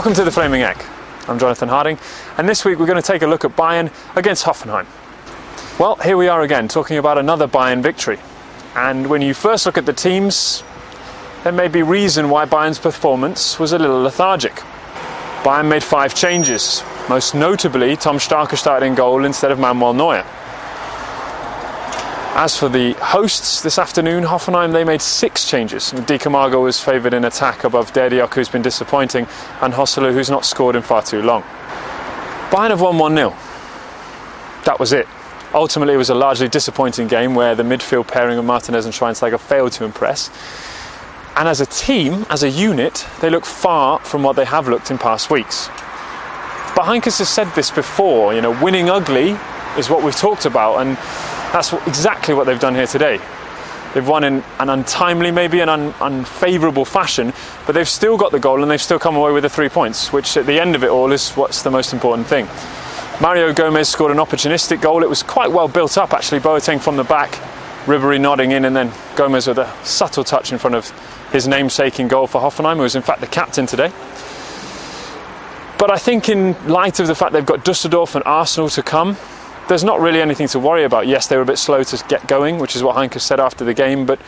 Welcome to the Flaming Egg. I'm Jonathan Harding, and this week we're going to take a look at Bayern against Hoffenheim. Well, here we are again, talking about another Bayern victory. And when you first look at the teams, there may be reason why Bayern's performance was a little lethargic. Bayern made 5 changes, most notably Tom Starke started in goal instead of Manuel Neuer. As for the hosts this afternoon, Hoffenheim, they made 6 changes. Di Camargo was favoured in attack above Derdiak, who's been disappointing, and Hosselu, who's not scored in far too long. Bayern have won 1-0. That was it. Ultimately, it was a largely disappointing game where the midfield pairing of Martinez and Schweinsteiger failed to impress. And as a team, as a unit, they look far from what they have looked in past weeks. But Heinkes has said this before, winning ugly is what we've talked about, and that's exactly what they've done here today. They've won in an untimely, maybe an unfavourable fashion, but they've still got the goal and they've still come away with the 3 points, which at the end of it all is what's the most important thing. Mario Gomez scored an opportunistic goal. It was quite well built up, actually. Boateng from the back, Ribéry nodding in, and then Gomez with a subtle touch in front of his namesake in goal for Hoffenheim, who was in fact the captain today. But I think in light of the fact they've got Düsseldorf and Arsenal to come, there's not really anything to worry about. Yes, they were a bit slow to get going, which is what Heinkes said after the game, but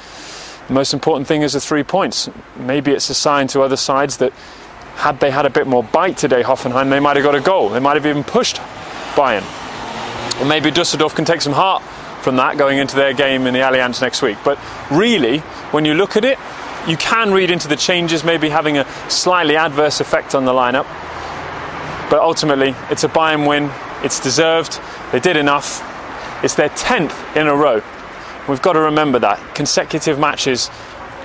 the most important thing is the 3 points. Maybe it's a sign to other sides that had they had a bit more bite today, Hoffenheim, they might have got a goal. They might have even pushed Bayern. Or maybe Düsseldorf can take some heart from that going into their game in the Allianz next week. But really, when you look at it, you can read into the changes maybe having a slightly adverse effect on the lineup. But ultimately, it's a Bayern win. It's deserved. They did enough. It's their 10th in a row. We've got to remember that. Consecutive matches,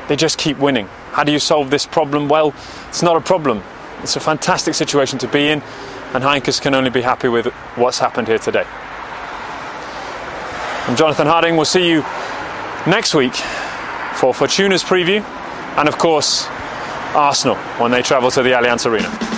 they just keep winning. How do you solve this problem? Well, it's not a problem. It's a fantastic situation to be in, and Heinkes can only be happy with what's happened here today. I'm Jonathan Harding. We'll see you next week for Fortuna's preview, and of course, Arsenal when they travel to the Allianz Arena.